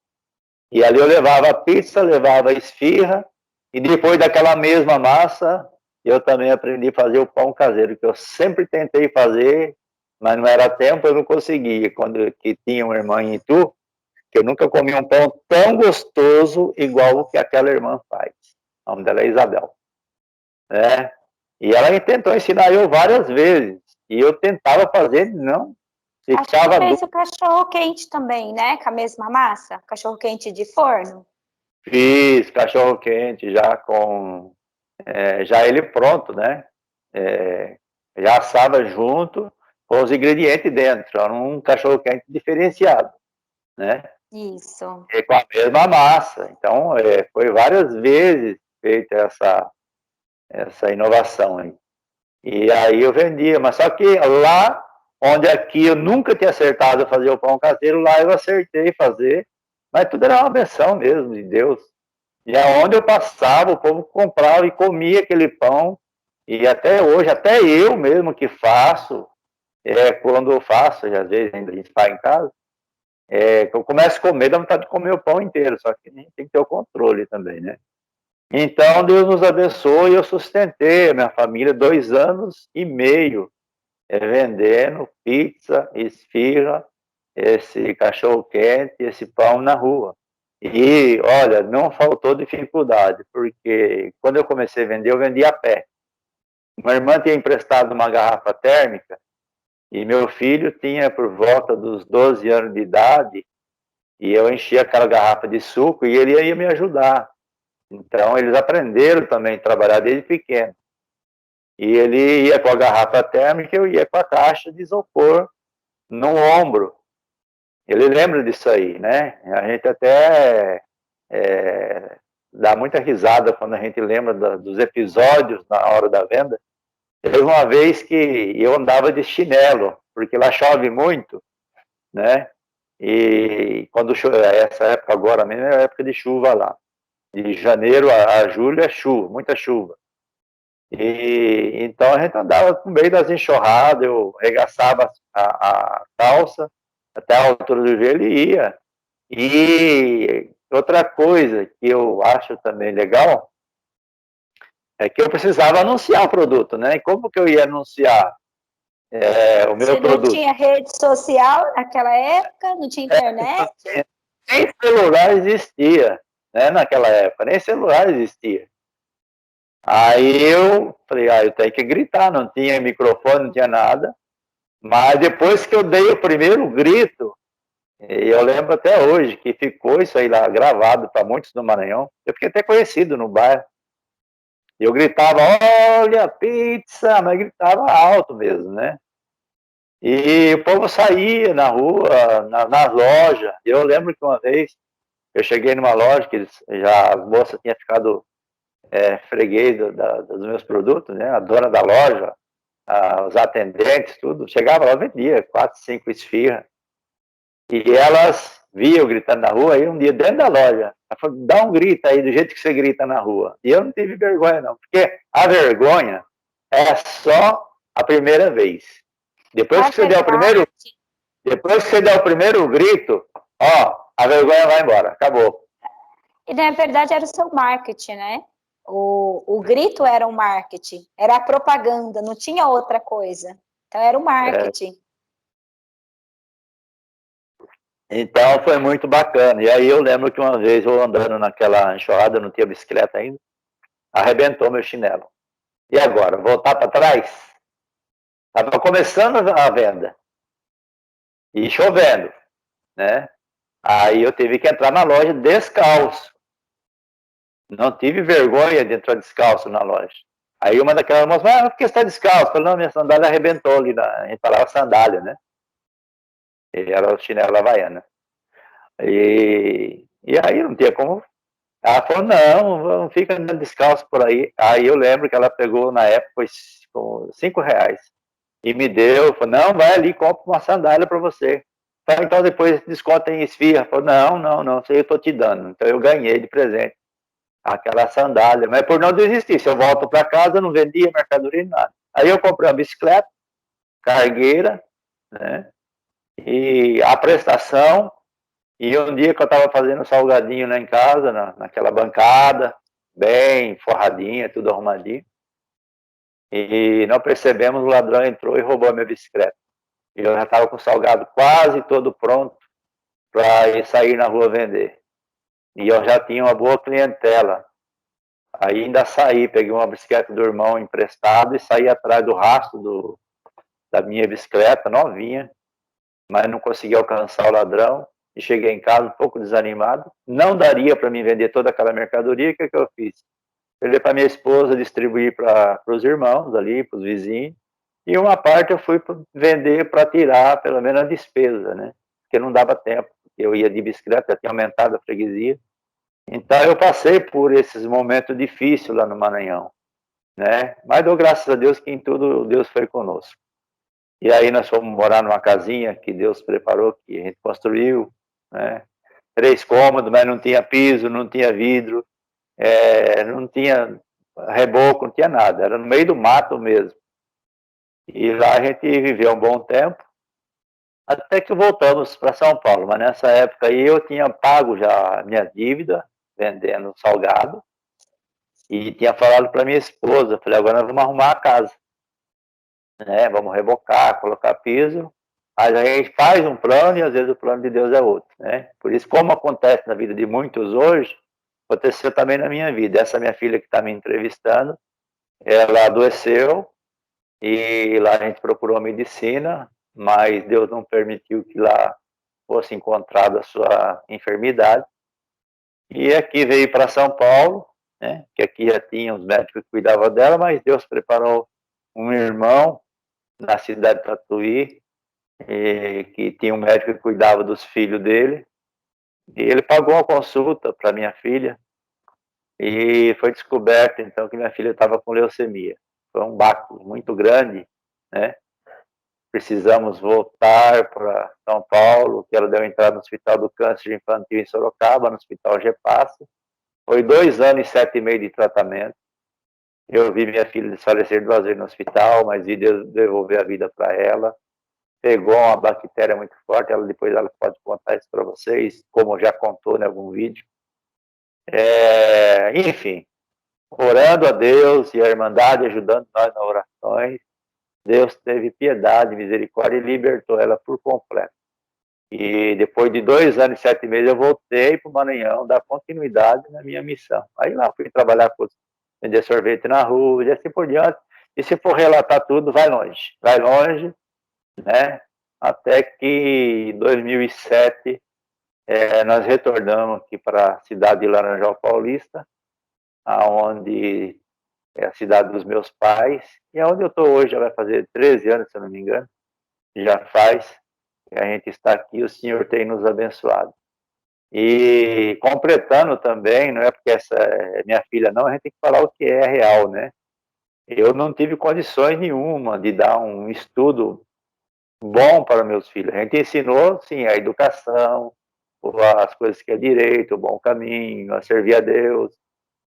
E ali eu levava a pizza, levava a esfirra, e depois daquela mesma massa, eu também aprendi a fazer o pão caseiro, que eu sempre tentei fazer, mas não era tempo, eu não conseguia. Quando que tinha uma irmã em Itu, que eu nunca comi um pão tão gostoso igual o que aquela irmã faz. O nome dela é Isabel. Né? E ela tentou ensinar eu várias vezes, e eu tentava fazer, não ficava... Acho que fez o cachorro quente também, né? Com a mesma massa? Cachorro quente de forno? Fiz cachorro quente já já ele pronto, né? Já assava junto com os ingredientes dentro, era um cachorro quente diferenciado, né? Isso. E com a mesma massa. Então, foi várias vezes feita essa inovação aí. E aí eu vendia, mas só que lá onde aqui eu nunca tinha acertado fazer o pão caseiro, lá eu acertei fazer, mas tudo era uma benção mesmo de Deus. E aonde eu passava, o povo comprava e comia aquele pão, e até hoje, até eu mesmo que faço, quando eu faço, e às vezes ainda a gente faz em casa, que eu começo a comer, dá vontade de comer o pão inteiro, só que a gente tem que ter o controle também, né? Então, Deus nos abençoe, e eu sustentei a minha família 2 anos e meio vendendo pizza, esfirra, esse cachorro-quente, esse pão na rua. E, olha, não faltou dificuldade, porque quando eu comecei a vender, eu vendia a pé. Uma irmã tinha emprestado uma garrafa térmica, e meu filho tinha por volta dos 12 anos de idade, e eu enchia aquela garrafa de suco, e ele ia me ajudar. Então, eles aprenderam também a trabalhar desde pequeno. E ele ia com a garrafa térmica, eu ia com a caixa de isopor no ombro. ele lembra disso aí, né? A gente até dá muita risada quando a gente lembra dos episódios na hora da venda. Teve uma vez que eu andava de chinelo, porque lá chove muito, né? E quando chove, essa época agora mesmo é a época de chuva lá. De janeiro a julho é chuva, muita chuva. E então a gente andava no meio das enxurradas, eu arregaçava a calça até a altura do joelho e ia. E outra coisa que eu acho também legal é que eu precisava anunciar o produto, né? E como que eu ia anunciar o meu Você não produto? tinha rede social naquela época, não tinha internet? Nem celular existia, né? Naquela época, nem celular existia. Aí eu falei, eu tenho que gritar, não tinha microfone, não tinha nada. Mas depois que eu dei o primeiro grito, eu lembro até hoje que ficou isso aí lá gravado para muitos do Maranhão. Eu fiquei até conhecido no bairro. Eu gritava, olha, pizza, mas gritava alto mesmo, né? E o povo saía na rua, nas lojas. Eu lembro que uma vez eu cheguei numa loja que a moça tinha ficado freguês dos meus produtos, né? A dona da loja, os atendentes, tudo. Chegava lá, vendia 4, 5 esfirras. E elas viam gritando na rua, aí um dia dentro da loja, ela falou, dá um grito aí, do jeito que você grita na rua. E eu não tive vergonha não, porque a vergonha é só a primeira vez. Depois Na que você der o primeiro, verdade, depois que você der o primeiro grito, a vergonha vai embora, acabou. e na verdade era o seu marketing, né? O grito era um marketing, era a propaganda, não tinha outra coisa. Então era o É, marketing. então foi muito bacana. E aí eu lembro que uma vez eu andando naquela enxurrada, eu não tinha bicicleta ainda, arrebentou meu chinelo. E agora, voltar para trás? Estava começando a venda e chovendo, né? Aí eu tive que entrar na loja descalço. Não tive vergonha de entrar descalço na loja. Aí uma daquelas moças, por que você está descalço? Eu falei, não, minha sandália arrebentou ali, a gente falava sandália, né? E era o chinelo havaiana. E aí não tinha como. Ela falou, não fica andando descalço por aí. Aí eu lembro que ela pegou, na época, foi R$ 5 e me deu, falou, não, vai ali, compra uma sandália para você. Falei, então depois desconta em esfirra. Falou, não, isso aí eu estou te dando. Então eu ganhei de presente aquela sandália, mas por não desistir, se eu volto para casa, eu não vendia mercadoria nem nada. Aí eu comprei uma bicicleta, cargueira, né, e a prestação, e um dia que eu estava fazendo salgadinho lá em casa, naquela bancada, bem forradinha, tudo arrumadinho, e não percebemos, o ladrão entrou e roubou a minha bicicleta. E eu já estava com o salgado quase todo pronto para ir sair na rua vender. E eu já tinha uma boa clientela. Aí ainda saí, peguei uma bicicleta do irmão emprestado e saí atrás do rastro da minha bicicleta, novinha, mas não consegui alcançar o ladrão. E cheguei em casa um pouco desanimado. Não daria para mim vender toda aquela mercadoria, o que eu fiz? Eu para minha esposa distribuir para os irmãos ali, para os vizinhos, e uma parte eu fui vender para tirar pelo menos a despesa, né? Porque não dava tempo, eu ia de bicicleta, já tinha aumentado a freguesia. Então eu passei por esses momentos difíceis lá no Maranhão, né? Mas dou graças a Deus que em tudo Deus foi conosco. E aí nós fomos morar numa casinha que Deus preparou, que a gente construiu, né? 3 cômodos, mas não tinha piso, não tinha vidro, não tinha reboco, não tinha nada, era no meio do mato mesmo. E lá a gente viveu um bom tempo, até que voltamos para São Paulo. Mas nessa época aí eu tinha pago já a minha dívida, vendendo salgado, e tinha falado para minha esposa, falei, agora nós vamos arrumar a casa, né? Vamos rebocar, colocar piso. Mas a gente faz um plano e às vezes o plano de Deus é outro, né? Por isso, como acontece na vida de muitos hoje, aconteceu também na minha vida. Essa minha filha que está me entrevistando, ela adoeceu e lá a gente procurou a medicina, mas Deus não permitiu que lá fosse encontrada a sua enfermidade. E aqui veio para São Paulo, né? Que aqui já tinha os médicos que cuidavam dela, mas Deus preparou um irmão na cidade de Tatuí, que tinha um médico que cuidava dos filhos dele, e ele pagou uma consulta para minha filha, e foi descoberto, então, que minha filha estava com leucemia. Foi um baque muito grande, né? Precisamos voltar para São Paulo, que ela deu entrada no Hospital do Câncer Infantil em Sorocaba, no Hospital Gepasse. Foi 2 anos e 7 meses de tratamento. Eu vi minha filha desfalecer 2 vezes no hospital, mas vi Deus devolver a vida para ela. Pegou uma bactéria muito forte, depois ela pode contar isso para vocês, como já contou em algum vídeo. Enfim, orando a Deus e a Irmandade ajudando nós nas orações, Deus teve piedade, misericórdia e libertou ela por completo. E depois de 2 anos e 7 meses eu voltei para o Maranhão, dar continuidade na minha missão. Aí lá fui trabalhar com vender sorvete na rua e assim por diante. E se for relatar tudo, vai longe, né? Até que em 2007 nós retornamos aqui para a cidade de Laranjal Paulista, aonde é a cidade dos meus pais, e aonde eu estou hoje, já vai fazer 13 anos, se eu não me engano, já faz, que a gente está aqui, o Senhor tem nos abençoado. E completando também, não é porque essa é minha filha não, a gente tem que falar o que é real, né? Eu não tive condições nenhuma de dar um estudo bom para meus filhos. A gente ensinou, sim, a educação, as coisas que é direito, o bom caminho, a servir a Deus,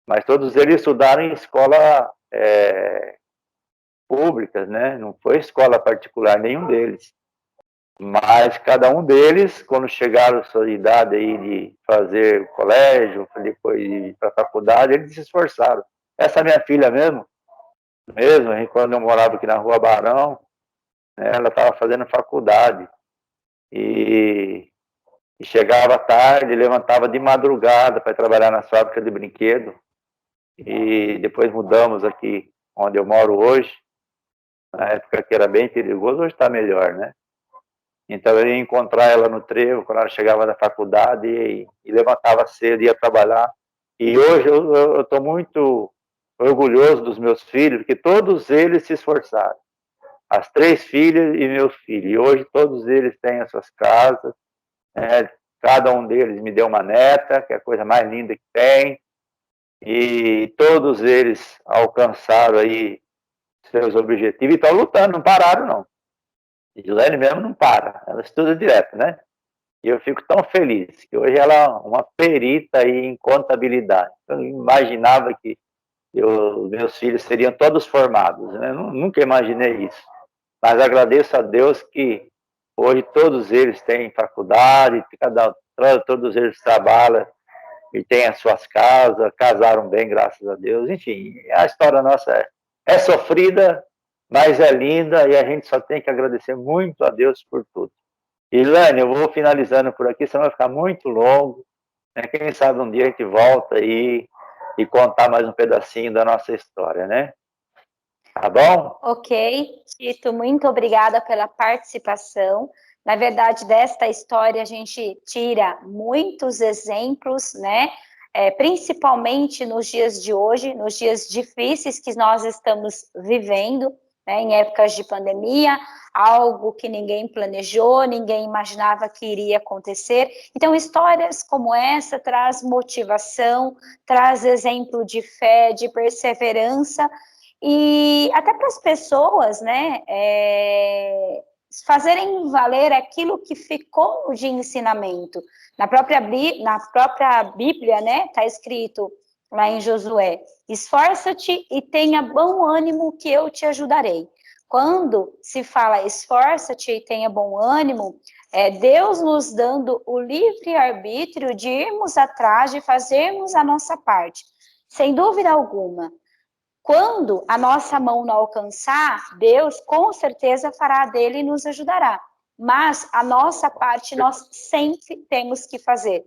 mas todos eles estudaram em escola públicas, né? Não foi escola particular, nenhum deles. Mas cada um deles, quando chegaram à sua idade aí de fazer o colégio, depois de ir para a faculdade, eles se esforçaram. Essa minha filha mesmo, quando eu morava aqui na Rua Barão, né, ela estava fazendo faculdade e chegava tarde, levantava de madrugada para trabalhar na fábrica de brinquedo. E depois mudamos aqui onde eu moro hoje, na época que era bem perigoso, hoje está melhor, né? Então eu ia encontrar ela no trevo quando ela chegava da faculdade e levantava cedo, ia trabalhar. E hoje eu estou muito orgulhoso dos meus filhos, porque todos eles se esforçaram. As 3 filhas e meu filho. E hoje todos eles têm as suas casas, né? Cada um deles me deu uma neta, que é a coisa mais linda que tem. E todos eles alcançaram aí seus objetivos e estão lutando, não pararam não. E Gilene mesmo não para, ela estuda direto, né? E eu fico tão feliz que hoje ela é uma perita aí em contabilidade. Eu imaginava que meus filhos seriam todos formados, né? Nunca imaginei isso. Mas agradeço a Deus que hoje todos eles têm faculdade, todos eles trabalham e têm as suas casas, casaram bem, graças a Deus. Enfim, a história nossa é sofrida, mas é linda e a gente só tem que agradecer muito a Deus por tudo. Ilane, eu vou finalizando por aqui, senão vai ficar muito longo, né? Quem sabe um dia a gente volta aí e contar mais um pedacinho da nossa história, né? Tá bom? Ok, Tito, muito obrigada pela participação. Na verdade, desta história a gente tira muitos exemplos, né? Principalmente nos dias de hoje, nos dias difíceis que nós estamos vivendo, né? Em épocas de pandemia, algo que ninguém planejou, ninguém imaginava que iria acontecer. Então, histórias como essa traz motivação, traz exemplo de fé, de perseverança, e até para as pessoas, né, fazerem valer aquilo que ficou de ensinamento. Na própria Bíblia, né, está escrito lá em Josué: esforça-te e tenha bom ânimo que eu te ajudarei. Quando se fala esforça-te e tenha bom ânimo, é Deus nos dando o livre-arbítrio de irmos atrás, de fazermos a nossa parte. Sem dúvida alguma, quando a nossa mão não alcançar, Deus com certeza fará dele e nos ajudará. Mas a nossa parte nós sempre temos que fazer.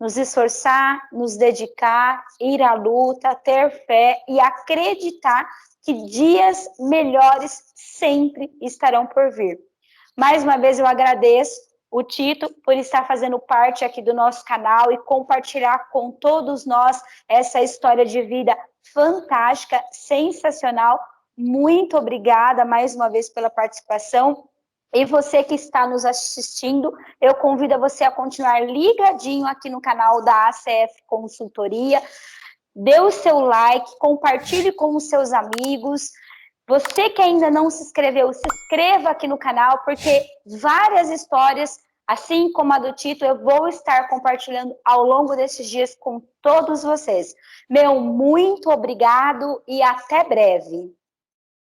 Nos esforçar, nos dedicar, ir à luta, ter fé e acreditar que dias melhores sempre estarão por vir. Mais uma vez eu agradeço o Tito por estar fazendo parte aqui do nosso canal e compartilhar com todos nós essa história de vida fantástica, sensacional. Muito obrigada mais uma vez pela participação. E você que está nos assistindo, eu convido você a continuar ligadinho aqui no canal da ACF Consultoria. Dê o seu like, compartilhe com os seus amigos. Você que ainda não se inscreveu, se inscreva aqui no canal, porque várias histórias, assim como a do Tito, eu vou estar compartilhando ao longo desses dias com todos vocês. Meu muito obrigado e até breve.